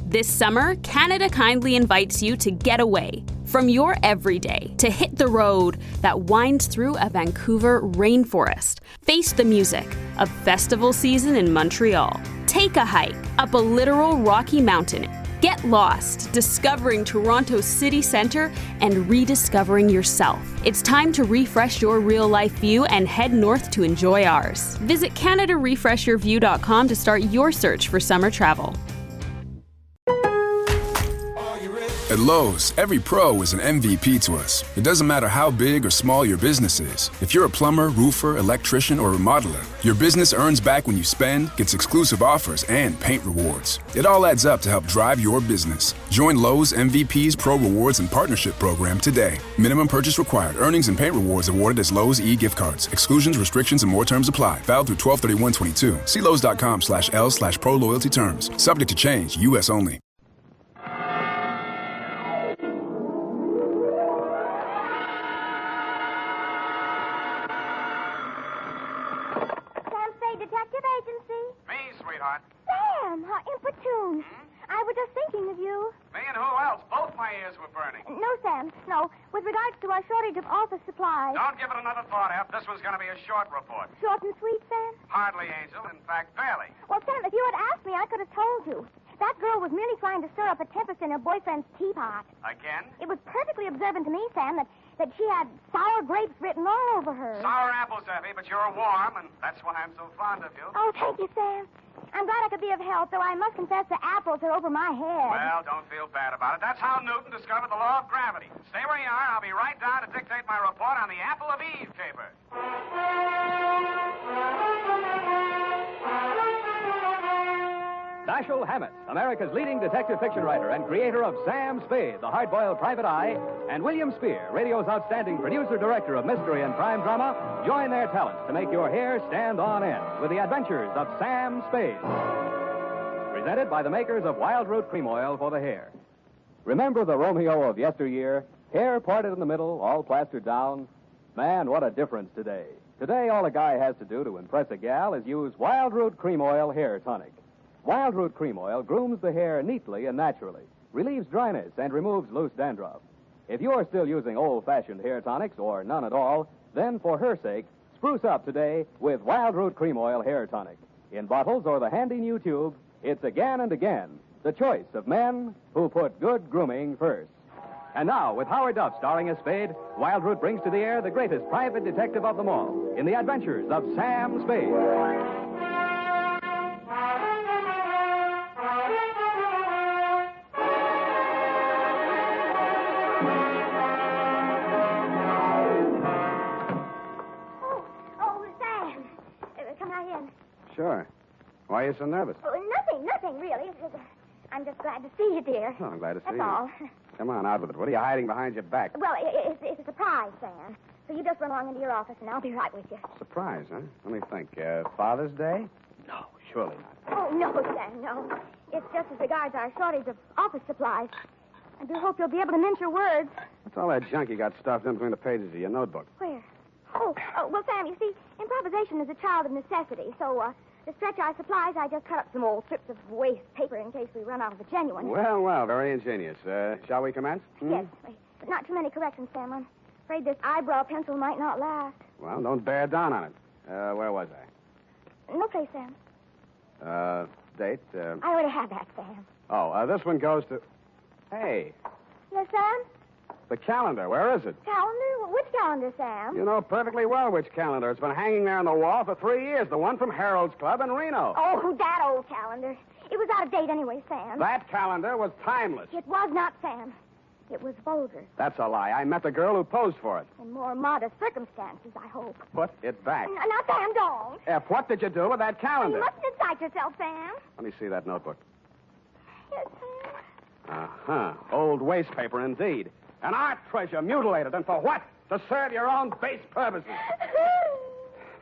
This summer, Canada kindly invites you to get away from your everyday to hit the road that winds through a Vancouver rainforest. Face the music of festival season in Montreal. Take a hike up a literal Rocky Mountain. Get lost, discovering Toronto's city centre and rediscovering yourself. It's time to refresh your real-life view and head north to enjoy ours. Visit CanadaRefreshYourView.com to start your search for summer travel. At Lowe's, every pro is an MVP to us. It doesn't matter how big or small your business is. If you're a plumber, roofer, electrician, or remodeler, your business earns back when you spend, gets exclusive offers, and paint rewards. It all adds up to help drive your business. Join Lowe's MVP's Pro Rewards and Partnership Program today. Minimum purchase required. Earnings and paint rewards awarded as Lowe's e-gift cards. Exclusions, restrictions, and more terms apply. Valid through 12/31/22. See Lowes.com/L/pro loyalty terms. Subject to change. U.S. only. Detective Agency. Me, sweetheart. Sam, how inopportune. I was just thinking of you. Me and who else? Both my ears were burning. No, Sam, no. With regards to our shortage of office supplies. Don't give it another thought, F. This was going to be a short report. Short and sweet, Sam? Hardly, Angel. In fact, barely. Well, Sam, if you had asked me, I could have told you. That girl was merely trying to stir up a tempest in her boyfriend's teapot. Again? It was perfectly observant to me, Sam, that she had sour grapes written all over her. Sour apples, Effie, but you're warm, and that's why I'm so fond of you. Oh, thank you, Sam. I'm glad I could be of help, though I must confess the apples are over my head. Well, don't feel bad about it. That's how Newton discovered the law of gravity. Stay where you are. I'll be right down to dictate my report on the Apple of Eve caper. Dashiell Hammett, America's leading detective fiction writer and creator of Sam Spade, the hard-boiled private eye, and William Spier, radio's outstanding producer-director of mystery and crime drama, join their talents to make your hair stand on end with the Adventures of Sam Spade. Presented by the makers of Wild Root Cream Oil for the hair. Remember the Romeo of yesteryear? Hair parted in the middle, all plastered down? Man, what a difference today. Today, all a guy has to do to impress a gal is use Wild Root Cream Oil Hair Tonic. Wild Root Cream Oil grooms the hair neatly and naturally, relieves dryness, and removes loose dandruff. If you're still using old-fashioned hair tonics, or none at all, then for her sake, spruce up today with Wild Root Cream Oil Hair Tonic. In bottles or the handy new tube, it's again and again the choice of men who put good grooming first. And now, with Howard Duff starring as Spade, Wild Root brings to the air the greatest private detective of them all in the Adventures of Sam Spade. Sure. Why are you so nervous? Oh, nothing, really. I'm just glad to see you, dear. Oh, I'm glad to see you. That's all. Come on, out with it. What are you hiding behind your back? Well, it's a surprise, Sam. So you just run along into your office, and I'll be right with you. Surprise, huh? Let me think. Father's Day? No, surely not. Oh, no, Sam, no. It's just as regards our shortage of office supplies. I do hope you'll be able to mince your words. What's all that junk you got stuffed in between the pages of your notebook? Where? Oh, well, Sam, you see, improvisation is a child of necessity, so, to stretch our supplies, I just cut up some old strips of waste paper in case we run out of the genuine. Well, very ingenious. Shall we commence? Yes, but not too many corrections, Sam. I'm afraid this eyebrow pencil might not last. Well, don't bear down on it. Where was I? No place, Sam. Date? I already have that, Sam. Oh, this one goes to... Hey, Yes, Sam? the calendar. Where is it? Calendar? Which calendar, Sam? You know perfectly well which calendar. It's been hanging there on the wall for 3 years. The one from Harold's Club in Reno. Oh, that old calendar. It was out of date anyway, Sam. That calendar was timeless. It was not, Sam. It was vulgar. That's a lie. I met the girl who posed for it. In more modest circumstances, I hope. Put it back. Now, Sam, don't. F, what did you do with that calendar? You mustn't excite yourself, Sam. Let me see that notebook. Yes, Sam. Uh-huh. Old waste paper, indeed. An art treasure mutilated. And for what? To serve your own base purposes.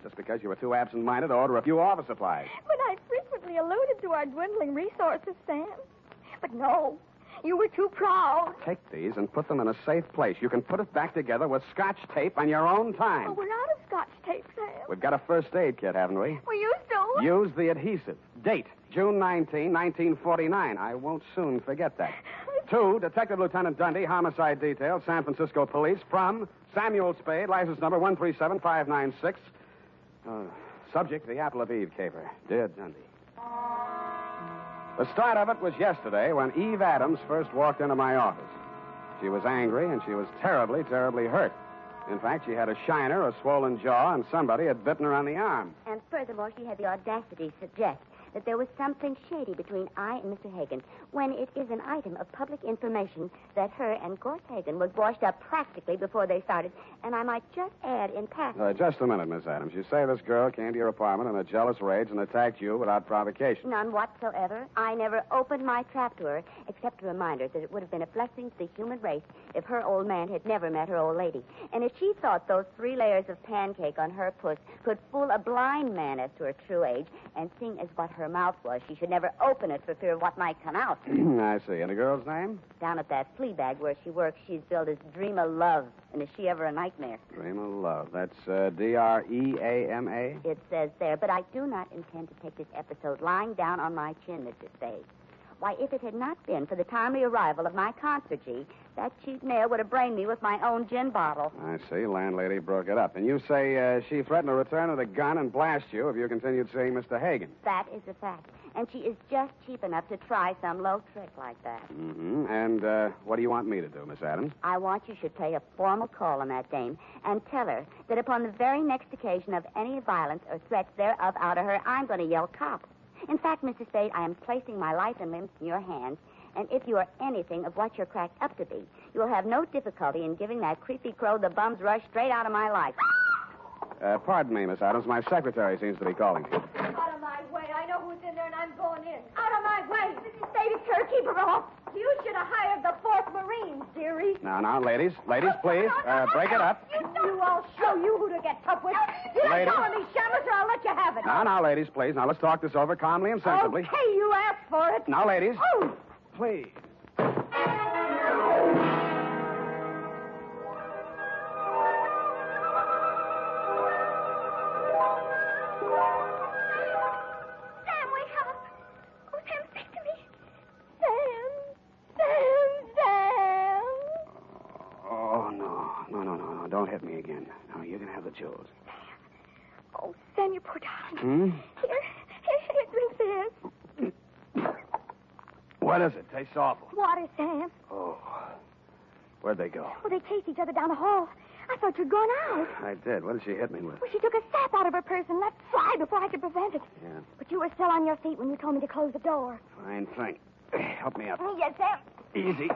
Just because you were too absent-minded to order a few office supplies. But I frequently alluded to our dwindling resources, Sam. But no, you were too proud. Take these and put them in a safe place. You can put it back together with Scotch tape on your own time. Oh, we're out of Scotch tape, Sam. We've got a first aid kit, haven't we? We used to. Use the adhesive. Date, June 19, 1949. I won't soon forget that. 2, Detective Lieutenant Dunne, Homicide Detail, San Francisco Police, from Samuel Spade, license number 137596. Subject, the Apple of Eve caper. Dear Dunne. The start of it was yesterday when Eve Adams first walked into my office. She was angry, and she was terribly, terribly hurt. In fact, she had a shiner, a swollen jaw, and somebody had bitten her on the arm. And furthermore, she had the audacity to suggest that there was something shady between I and Mr. Hagen, when it is an item of public information that her and Gort Hagen was washed up practically before they started. And I might just add in passing... Just a minute, Miss Adams. You say this girl came to your apartment in a jealous rage and attacked you without provocation. None whatsoever. I never opened my trap to her, except to remind her that it would have been a blessing to the human race if her old man had never met her old lady. And if she thought those 3 layers of pancake on her puss could fool a blind man as to her true age, and seeing as what her mouth was, she should never open it for fear of what might come out. I see. And the girl's name? Down at that flea bag where she works, she's billed as Dream of Love. And is she ever a nightmare? Dream of Love. That's D-R-E-A-M-A? It says there, but I do not intend to take this episode lying down on my chin, Mr. Spade. Why, if it had not been for the timely arrival of my concierge, that cheap nail would have brained me with my own gin bottle. I see. Landlady broke it up. And you say she threatened to return with a gun and blast you if you continued seeing Mr. Hagen. That is a fact. And she is just cheap enough to try some low trick like that. Mm-hmm. And what do you want me to do, Miss Adams? I want you should pay a formal call on that dame and tell her that upon the very next occasion of any violence or threats thereof out of her, I'm going to yell cop. In fact, Mr. Spade, I am placing my life and limbs in your hands, and if you are anything of what you're cracked up to be, you will have no difficulty in giving that creepy crow the bum's rush straight out of my life. Pardon me, Miss Adams. My secretary seems to be calling you. Out of my way. I know who's in there, and I'm going in. Out of my way. Mrs. Spade, it's her. Keep her off. You should have hired the 4th Marines, dearie. Now, ladies. Ladies, please. Break it up. I'll show you who to get tough with. You're Ladies. telling me, shameless, or I'll let you have it. Now, ladies, please. Now, let's talk this over calmly and sensibly. Okay, you asked for it. Now, ladies. Oh. Please. Sam, wake up. Oh, Sam, speak to me. Sam. Oh, no. Don't hit me again. No, you're going to have the jewels. Oh, Sam, you poor darling. Here, drink this. What is it? Tastes awful. Water, Sam. Oh. Where'd they go? Well, they chased each other down the hall. I thought you'd gone out. I did. What did she hit me with? Well, she took a sap out of her purse and let fly before I could prevent it. Yeah. But you were still on your feet when you told me to close the door. Fine thing. Help me up. Yes, Sam. Easy.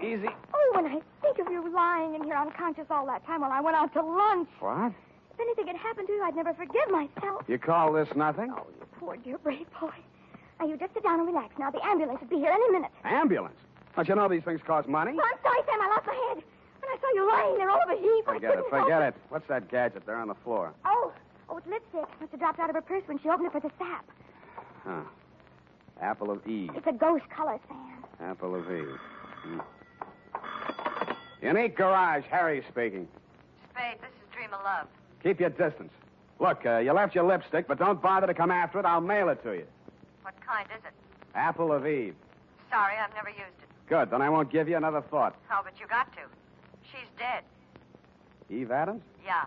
Oh, when I think of you lying in here unconscious all that time while I went out to lunch. What? If anything had happened to you, I'd never forgive myself. You call this nothing? Oh, you poor, dear, brave boy. Now, you just sit down and relax. Now, the ambulance will be here any minute. Ambulance? Don't you know these things cost money? Oh, I'm sorry, Sam. I lost my head. When I saw you lying there all of a heap, I couldn't help Forget it. What's that gadget there on the floor? Oh, it's lipstick. Must have dropped out of her purse when she opened it for the sap. Huh. Apple of Eve. It's a ghost color, Sam. Apple of Eve. Unique Garage, Harry speaking. Spade, this is Dream of Love. Keep your distance. Look, you left your lipstick, but don't bother to come after it. I'll mail it to you. What kind is it? Apple of Eve. Sorry, I've never used it. Good, then I won't give you another thought. Oh, but you got to. She's dead. Eve Adams? Yeah.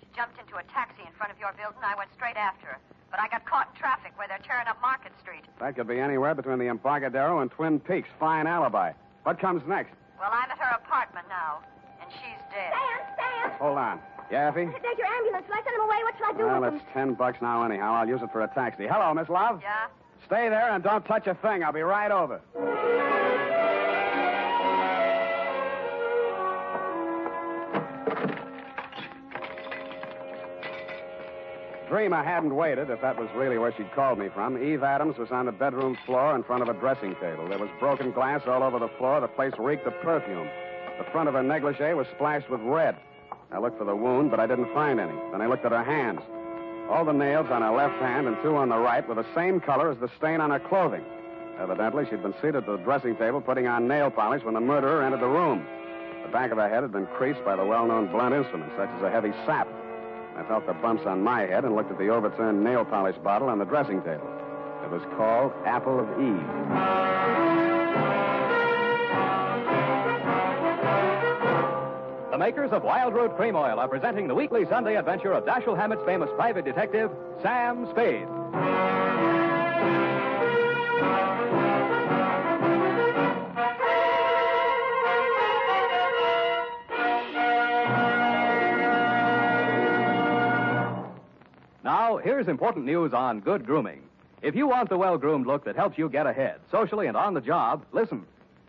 She jumped into a taxi in front of your building. I went straight after her. But I got caught in traffic where they're tearing up Market Street. That could be anywhere between the Embarcadero and Twin Peaks. Fine alibi. What comes next? Well, I'm at her apartment now, and she's dead. Sam! Hold on. Yeah, Effie? There's your ambulance. Shall I send them away? What shall I do Well, with it's them? $10 now anyhow. I'll use it for a taxi. Hello, Miss Love. Yeah? Stay there and don't touch a thing. I'll be right over. Dreamer hadn't waited, if that was really where she'd called me from. Eve Adams was on the bedroom floor in front of a dressing table. There was broken glass all over the floor. The place reeked of perfume. The front of her negligee was splashed with red. I looked for the wound, but I didn't find any. Then I looked at her hands. All the nails on her left hand and 2 on the right were the same color as the stain on her clothing. Evidently, she'd been seated at the dressing table putting on nail polish when the murderer entered the room. The back of her head had been creased by the well-known blunt instrument, such as a heavy sap. I felt the bumps on my head and looked at the overturned nail polish bottle on the dressing table. It was called Apple of Eve. The makers of Wild Root Cream Oil are presenting the weekly Sunday adventure of Dashiell Hammett's famous private detective, Sam Spade. Now, here's important news on good grooming. If you want the well-groomed look that helps you get ahead, socially and on the job, listen.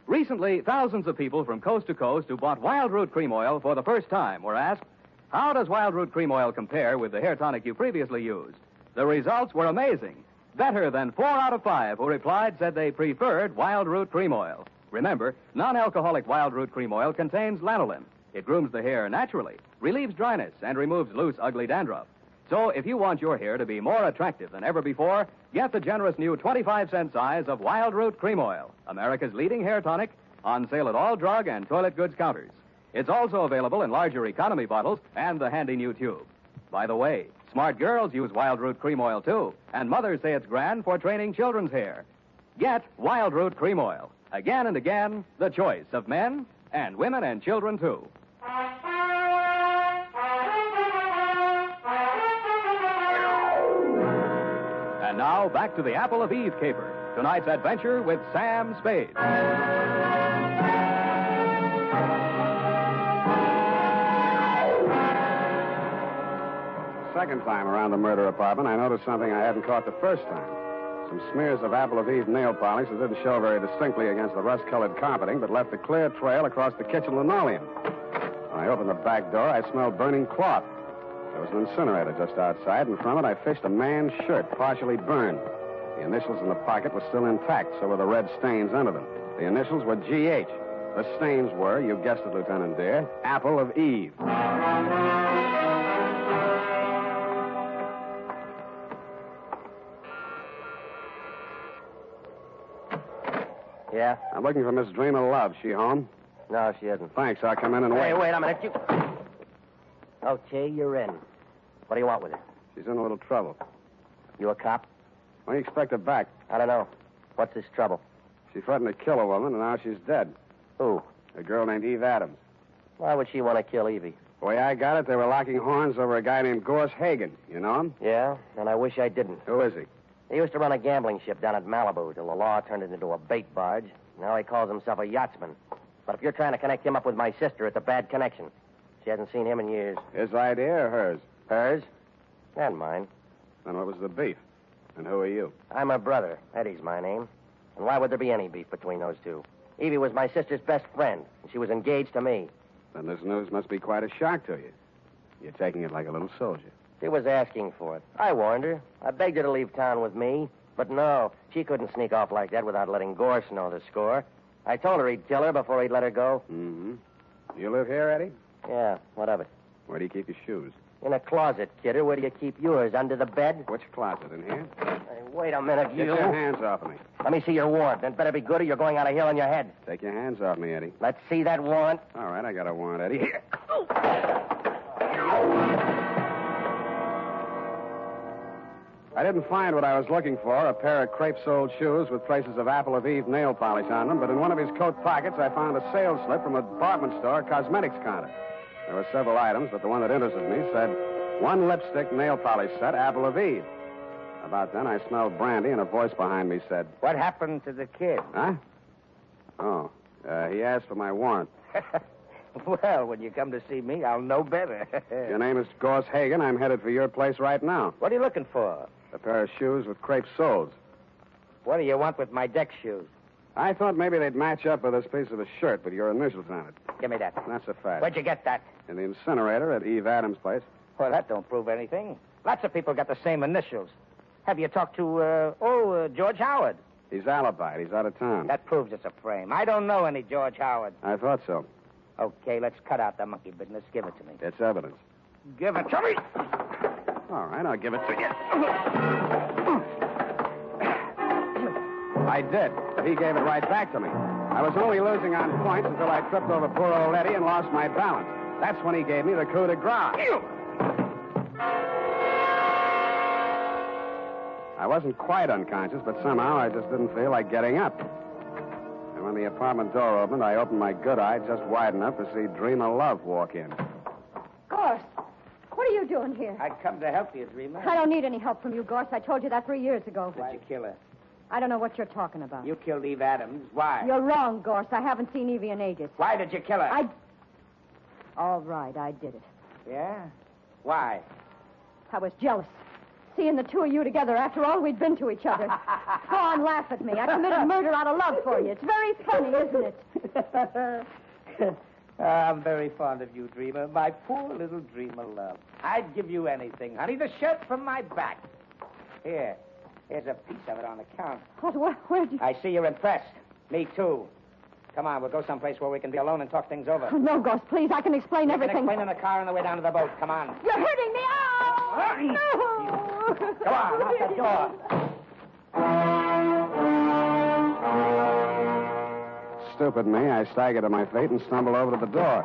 Recently, thousands of people from coast to coast who bought Wild Root Cream Oil for the first time were asked, how does Wild Root Cream Oil compare with the hair tonic you previously used? The results were amazing. Better than 4 out of 5 who replied said they preferred Wild Root Cream Oil. Remember, non-alcoholic Wild Root Cream Oil contains lanolin. It grooms the hair naturally, relieves dryness, and removes loose, ugly dandruff. So if you want your hair to be more attractive than ever before, get the generous new 25-cent size of Wild Root Cream Oil, America's leading hair tonic, on sale at all drug and toilet goods counters. It's also available in larger economy bottles and the handy new tube. By the way, smart girls use Wild Root Cream Oil, too, and mothers say it's grand for training children's hair. Get Wild Root Cream Oil. Again and again, the choice of men and women and children, too. And now, back to the Apple of Eve caper. Tonight's adventure with Sam Spade. Second time around the murder apartment, I noticed something I hadn't caught the first time. Some smears of Apple of Eve nail polish that didn't show very distinctly against the rust-colored carpeting, but left a clear trail across the kitchen linoleum. When I opened the back door, I smelled burning cloth. There was an incinerator just outside, and from it I fished a man's shirt, partially burned. The initials in the pocket were still intact, so were the red stains under them. The initials were G.H. The stains were, you guessed it, Lieutenant dear, Apple of Eve. Yeah? I'm looking for Miss Dreamer Love. She home? No, she isn't. Thanks. I'll come in and wait. Hey, wait a minute. You... Okay, you're in. What do you want with her? She's in a little trouble. You a cop? When do you expect her back? I don't know. What's this trouble? She threatened to kill a woman, and now she's dead. Who? A girl named Eve Adams. Why would she want to kill Evie? The way I got it, they were locking horns over a guy named Gorse Hagen. You know him? Yeah, and I wish I didn't. Who is he? He used to run a gambling ship down at Malibu till the law turned it into a bait barge. Now he calls himself a yachtsman. But if you're trying to connect him up with my sister, it's a bad connection. She hasn't seen him in years. His idea or hers? Hers? And mine. Then what was the beef? And who are you? I'm her brother. Eddie's my name. And why would there be any beef between those two? Evie was my sister's best friend, and she was engaged to me. Then this news must be quite a shock to you. You're taking it like a little soldier. She was asking for it. I warned her. I begged her to leave town with me. But no, she couldn't sneak off like that without letting Gorse know the score. I told her he'd kill her before he'd let her go. Mm-hmm. You live here, Eddie? Yeah, what of it? Where do you keep your shoes? In a closet, kidder. Where do you keep yours? Under the bed? Which closet? In here? Hey, wait a minute, you. Get your hands off of me. Let me see your warrant. It better be good or you're going out of here on your head. Take your hands off me, Eddie. Let's see that warrant. All right, I got a warrant, Eddie. Here. I didn't find what I was looking for, a pair of crepe-soled shoes with traces of Apple of Eve nail polish on them, but in one of his coat pockets I found a sales slip from a department store cosmetics counter. There were several items, but the one that interested me said, 1 lipstick nail polish set, Apple of Eve. About then, I smelled brandy, and a voice behind me said... What happened to the kid? Huh? Oh, he asked for my warrant. Well, when you come to see me, I'll know better. Your name is Gorse Hagen. I'm headed for your place right now. What are you looking for? A pair of shoes with crepe soles. What do you want with my deck shoes? I thought maybe they'd match up with this piece of a shirt with your initials on it. Give me that. That's a fact. Where'd you get that? In the incinerator at Eve Adams' place. Well, that don't prove anything. Lots of people got the same initials. Have you talked to, George Howard? He's alibied. He's out of town. That proves it's a frame. I don't know any George Howard. I thought so. Okay, let's cut out the monkey business. Give it to me. It's evidence. Give it to me. All right, I'll give it to you. I did. He gave it right back to me. I was only losing on points until I tripped over poor old Eddie and lost my balance. That's when he gave me the coup de grace. I I wasn't quite unconscious, but somehow I just didn't feel like getting up. And when the apartment door opened, I opened my good eye just wide enough to see Dreamer Love walk in. Gorse, what are you doing here? I'd come to help you, Dreamer. I don't need any help from you, Gorse. I told you that 3 years ago. Did you kill her? I don't know what you're talking about. You killed Eve Adams. Why? You're wrong, Gorse. I haven't seen Evie in ages. Why did you kill her? All right, I did it. Yeah? Why? I was jealous. Seeing the two of you together after all we'd been to each other. Go on, laugh at me. I committed murder out of love for you. It's very funny, isn't it? I'm very fond of you, Dreamer. My poor little Dreamer Love. I'd give you anything, honey. The shirt from my back. Here's a piece of it on account. Where'd you... I see you're impressed. Me, too. Come on, we'll go someplace where we can be alone and talk things over. Oh, no, Gorse, please. I can explain everything. You can explain in the car on the way down to the boat. Come on. You're hurting me. Ow! No! Come on, out the door. Stupid me, I staggered to my feet and stumbled over to the door.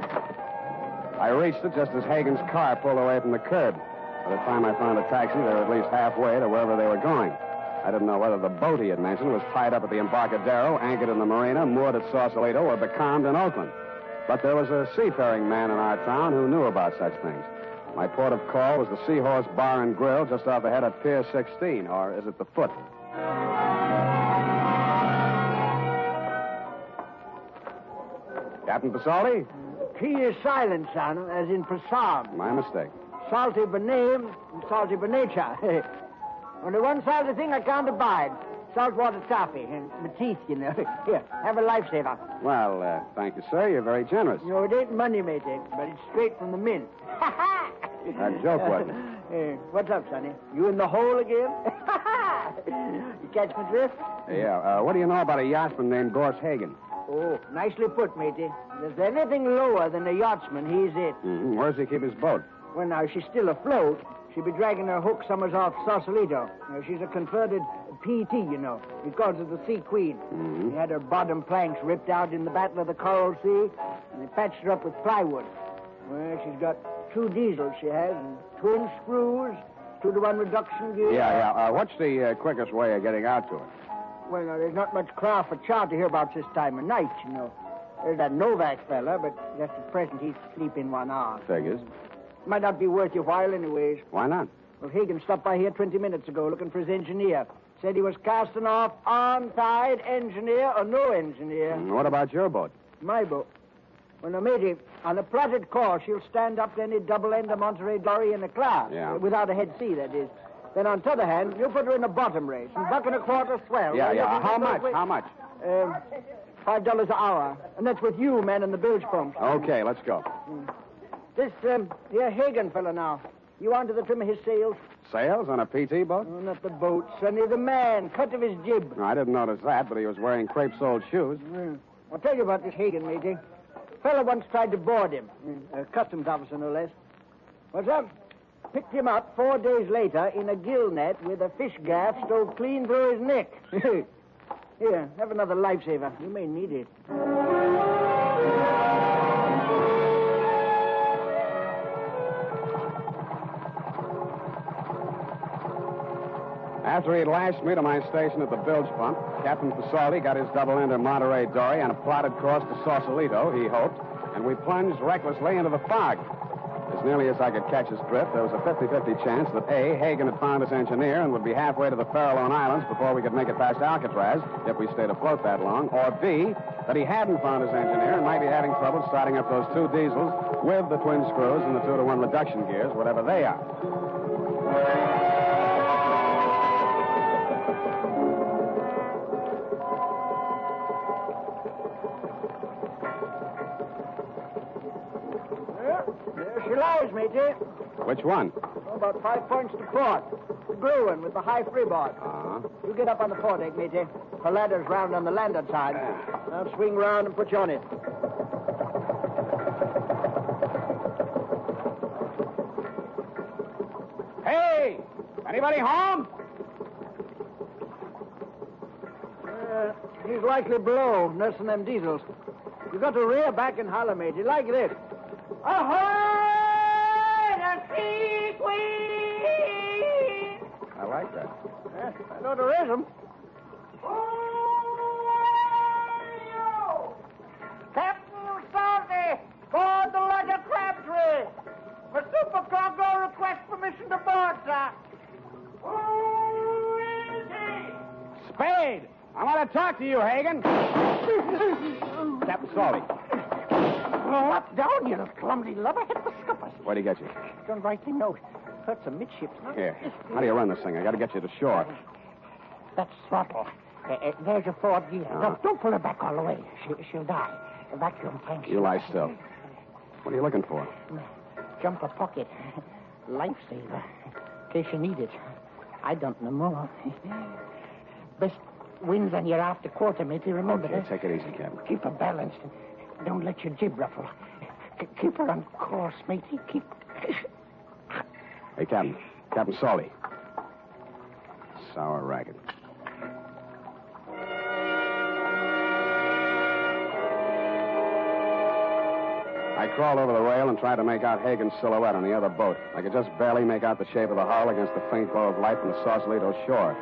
I reached it just as Hagen's car pulled away from the curb. By the time I found a taxi, they were at least halfway to wherever they were going. I didn't know whether the boat he had mentioned was tied up at the Embarcadero, anchored in the marina, moored at Sausalito, or becalmed in Oakland. But there was a seafaring man in our town who knew about such things. My port of call was the Seahorse Bar and Grill just off ahead at Pier 16, or is it the Foot? Captain Pasoldi? P is silent, son, as in Prasad. My mistake. Salty by name and salty by nature. Only one salty thing I can't abide. Saltwater toffee. And my teeth, you know. Here, have a lifesaver. Well, thank you, sir. You're very generous. You know, it ain't money, matey, but it's straight from the mint. That joke wasn't. What's up, sonny? You in the hole again? You catch my drift? Yeah. What do you know about a yachtsman named Gorse Hagen? Oh, nicely put, matey. If there's anything lower than a yachtsman, he's it. Mm-hmm. Where does he keep his boat? Well, now, she's still afloat. She'll be dragging her hook summers off Sausalito. She's a converted PT, you know. He calls her the Sea Queen. Mm-hmm. He had her bottom planks ripped out in the Battle of the Coral Sea, and he patched her up with plywood. Well, she's got 2 diesels, she has, and twin screws, 2-to-1 reduction gear. Yeah. What's the quickest way of getting out to her? Well, now, there's not much craft for charter hereabouts this time of night, you know. There's that Novak fella, but just at present he's sleeping 1 hour. Figures. Might not be worth your while anyways. Why not? Well, Hagen stopped by here 20 minutes ago looking for his engineer. Said he was casting off on-tide, engineer or no engineer. What about your boat? My boat? Well, now, matey, on a plotted course, she'll stand up to any double-ender Monterey dory in a class. Yeah. Without a head sea, that is. Then, on the other hand, you put her in a bottom race, and $1.25 swell. Yeah. How much? How much? $5 an hour. And that's with you, man, and the bilge pumps. Okay, let's go. This, here Hagen fella now. You onto the trim of his sails? Sails on a PT boat? Oh, not the boat, sonny, the man. Cut of his jib. No, I didn't notice that, but he was wearing crepe-soled shoes. I'll tell you about this Hagen, matey. Fella once tried to board him. A customs officer, no less. What's up? Picked him up 4 days later in a gill net with a fish gaff stove clean through his neck. Here, have another lifesaver. You may need it. After he'd lashed me to my station at the bilge pump, Captain Pasoldi got his double-ender Monterey dory on a plotted course to Sausalito, he hoped, and we plunged recklessly into the fog. As nearly as I could catch his drift, there was a 50-50 chance that A, Hagen had found his engineer and would be halfway to the Farallone Islands before we could make it past Alcatraz, if we stayed afloat that long, or B, that he hadn't found his engineer and might be having trouble starting up those 2 diesels with the twin screws and the 2-to-1 reduction gears, whatever they are. She lies, matey. Which one? Oh, about 5 points to port. The blue one with the high freeboard. Uh-huh. You get up on the port deck, matey. The ladder's round on the landward side. I'll swing round and put you on it. Hey! Anybody home? He's likely below, nursing them diesels. You got to rear back and holler, matey, like this. Ahoy, the Sea Queen! I like that. I know there isn't. Captain Salty, board the Lugger Crabtree. For supercargo, request permission to board, sir. Who is he? Spade! I want to talk to you, Hagen. Captain Salty. Up down, you clumsy lubber. Hit the scuppers. Where'd he get you? Don't write the note. Hurts a midships. Here. How do you run this thing? I got to get you to shore. That's throttle. There's your forward gear. No, don't pull her back all the way. She'll die. A vacuum tank. You lie still. What are you looking for? Jumper pocket. Lifesaver. In case you need it. I don't know more. Best winds on your after quarter, matey. Remember Okay, that. take it easy, Captain. Keep her balanced. Don't let your jib ruffle. Keep her on course, matey. Keep... Hey, Captain. Captain Salty. Sour racket. I crawled over the rail and tried to make out Hagen's silhouette on the other boat. I could just barely make out the shape of the hull against the faint glow of light from the Sausalito shore.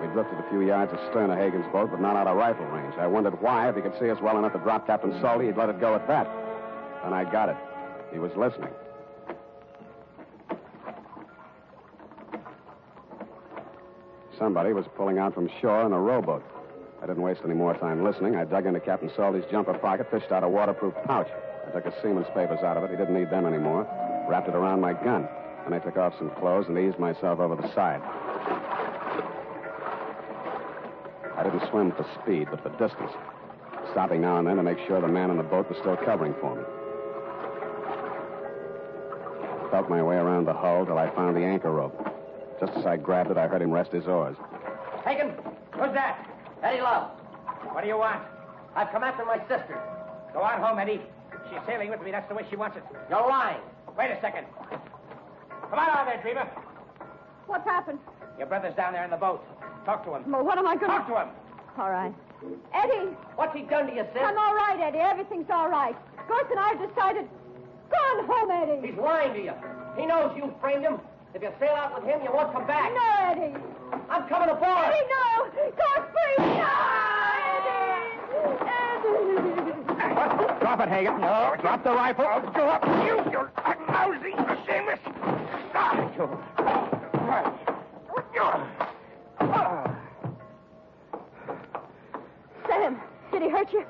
We drifted a few yards astern of Hagen's boat, but not out of rifle range. I wondered why. If he could see us well enough to drop Captain Salty, he'd let it go at that. Then I got it. He was listening. Somebody was pulling out from shore in a rowboat. I didn't waste any more time listening. I dug into Captain Salty's jumper pocket, fished out a waterproof pouch. I took his seaman's papers out of it. He didn't need them anymore. Wrapped it around my gun. Then I took off some clothes and eased myself over the side. I didn't swim for speed, but for distance, stopping now and then to make sure the man in the boat was still covering for me. I felt my way around the hull till I found the anchor rope. Just as I grabbed it, I heard him rest his oars. Hagen, who's that? Eddie Love. What do you want? I've come after my sister. Go on home, Eddie. She's sailing with me. That's the way she wants it. You're lying. Wait a second. Come on out there, Dreamer. What's happened? Your brother's down there in the boat. Talk to him. Well, what am I going to... Talk to him. All right. Eddie! What's he done to you, sis? I'm all right, Eddie. Everything's all right. Ghost and I have decided... Go on home, Eddie. He's lying to you. He knows you framed him. If you sail out with him, you won't come back. No, Eddie. I'm coming aboard. Eddie, no! Ghost, please! No! Eddie! Drop it, Hagen. No. Drop the rifle. I'll go up with you, you lousy, shameless. Sam, did he hurt you?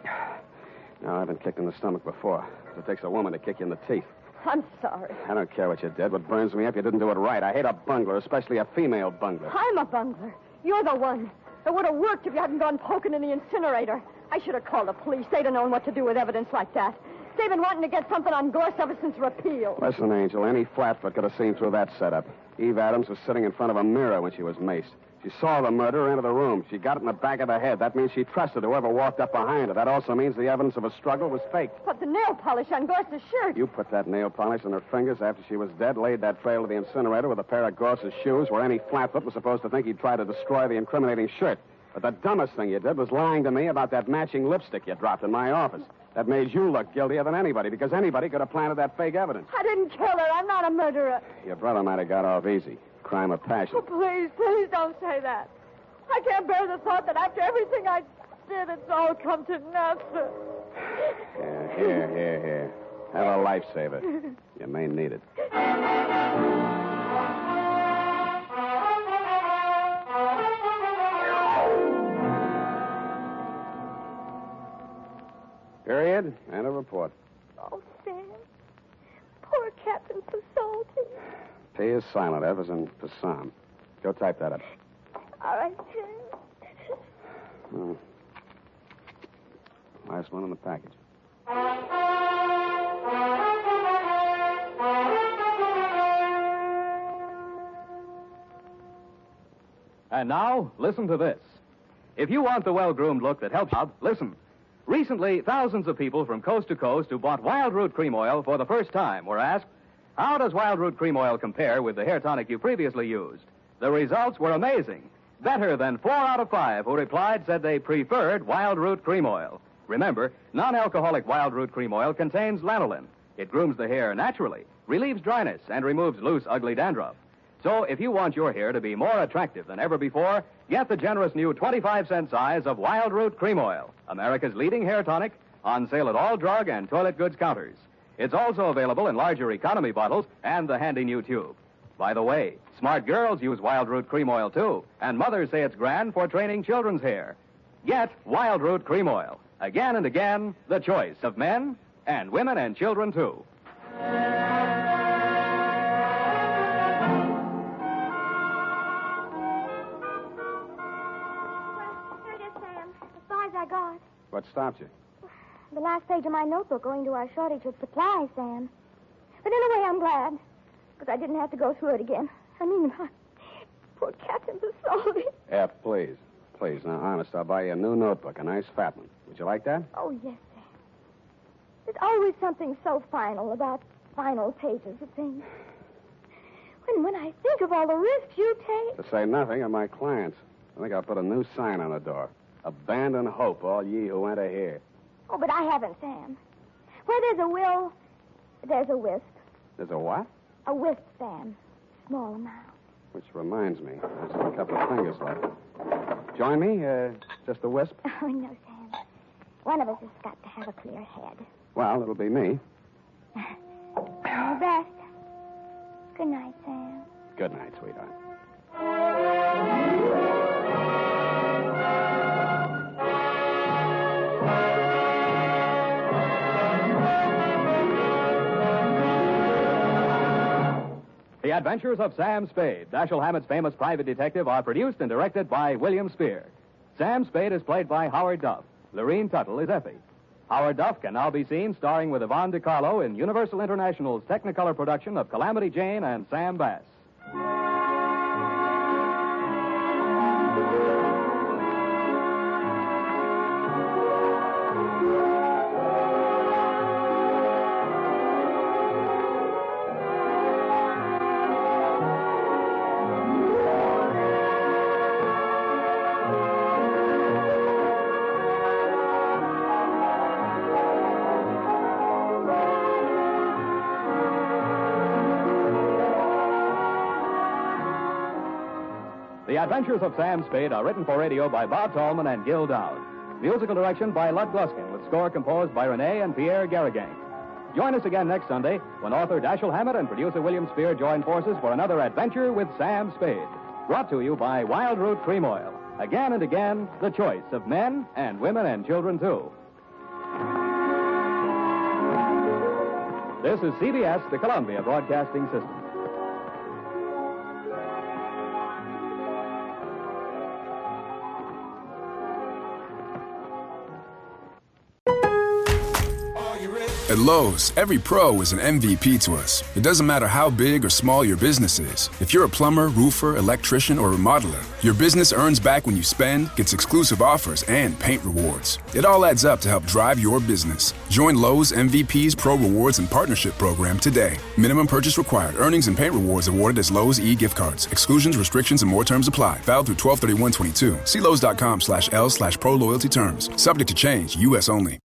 No, I've been kicked in the stomach before. It takes a woman to kick you in the teeth. I'm sorry. I don't care what you did. What burns me up, you didn't do it right. I hate a bungler, especially a female bungler. I'm a bungler. You're the one. It would have worked if you hadn't gone poking in the incinerator. I should have called the police. They'd have known what to do with evidence like that. They've been wanting to get something on Gorse ever since repeal. Listen, Angel, any flatfoot could have seen through that setup. Eve Adams was sitting in front of a mirror when she was maced. She saw the murderer enter the room. She got it in the back of the head. That means she trusted whoever walked up behind her. That also means the evidence of a struggle was faked. But the nail polish on Gorse's shirt. You put that nail polish on her fingers after she was dead, laid that trail to the incinerator with a pair of Gorse's shoes where any flatfoot was supposed to think he'd try to destroy the incriminating shirt. But the dumbest thing you did was lying to me about that matching lipstick you dropped in my office. That made you look guiltier than anybody, because anybody could have planted that fake evidence. I didn't kill her. I'm not a murderer. Your brother might have got off easy. Crime of passion. Oh, please don't say that. I can't bear the thought that after everything I did, it's all come to nothing. Here. Have a lifesaver. You may need it. Period. And a report. Oh, Sam. Poor Captain Salty. P is silent. F is in Passam. Go type that up. All right, Sam. Last one in the package. And now, listen to this. If you want the well-groomed look that helps you, listen. Recently, thousands of people from coast to coast who bought Wild Root Cream Oil for the first time were asked, how does Wild Root Cream Oil compare with the hair tonic you previously used? The results were amazing. Better than 4 out of 5 who replied said they preferred Wild Root Cream Oil. Remember, non-alcoholic Wild Root Cream Oil contains lanolin. It grooms the hair naturally, relieves dryness, and removes loose, ugly dandruff. So if you want your hair to be more attractive than ever before, get the generous new 25-cent size of Wild Root Cream Oil, America's leading hair tonic, on sale at all drug and toilet goods counters. It's also available in larger economy bottles and the handy new tube. By the way, smart girls use Wild Root Cream Oil, too, and mothers say it's grand for training children's hair. Get Wild Root Cream Oil. Again and again, the choice of men and women and children, too. I got. What stopped you? The last page of my notebook going to our shortage of supplies, Sam. But in a way, I'm glad, because I didn't have to go through it again. I mean, my poor Captain Basoli. F, please. Please, now, honest, I'll buy you a new notebook, a nice fat one. Would you like that? Oh, yes, Sam. There's always something so final about final pages of things. When I think of all the risks you take... To say nothing of my clients. I think I'll put a new sign on the door. Abandon hope, all ye who enter here. Oh, but I haven't, Sam. Where there's a will, there's a wisp. There's a what? A wisp, Sam. Small amount. Which reminds me, there's a couple of fingers left. Join me? Just a wisp? Oh, no, Sam. One of us has got to have a clear head. Well, it'll be me. All the best. Good night, Sam. Good night, sweetheart. The Adventures of Sam Spade, Dashiell Hammett's famous private detective, are produced and directed by William Spier. Sam Spade is played by Howard Duff. Lurene Tuttle is Effie. Howard Duff can now be seen starring with Yvonne DiCarlo in Universal International's Technicolor production of Calamity Jane and Sam Bass. The Adventures of Sam Spade are written for radio by Bob Tallman and Gil Dowd. Musical direction by Lud Gluskin, with score composed by Renee and Pierre Garrigang. Join us again next Sunday when author Dashiell Hammett and producer William Spier join forces for another adventure with Sam Spade. Brought to you by Wild Root Cream Oil. Again and again, the choice of men and women and children, too. This is CBS, the Columbia Broadcasting System. At Lowe's, every pro is an MVP to us. It doesn't matter how big or small your business is. If you're a plumber, roofer, electrician, or remodeler, your business earns back when you spend, gets exclusive offers, and paint rewards. It all adds up to help drive your business. Join Lowe's MVP's Pro Rewards and Partnership Program today. Minimum purchase required. Earnings and paint rewards awarded as Lowe's e-gift cards. Exclusions, restrictions, and more terms apply. Valid through 12/31/22. See Lowe's.com/L/Pro Loyalty Terms. Subject to change. U.S. only.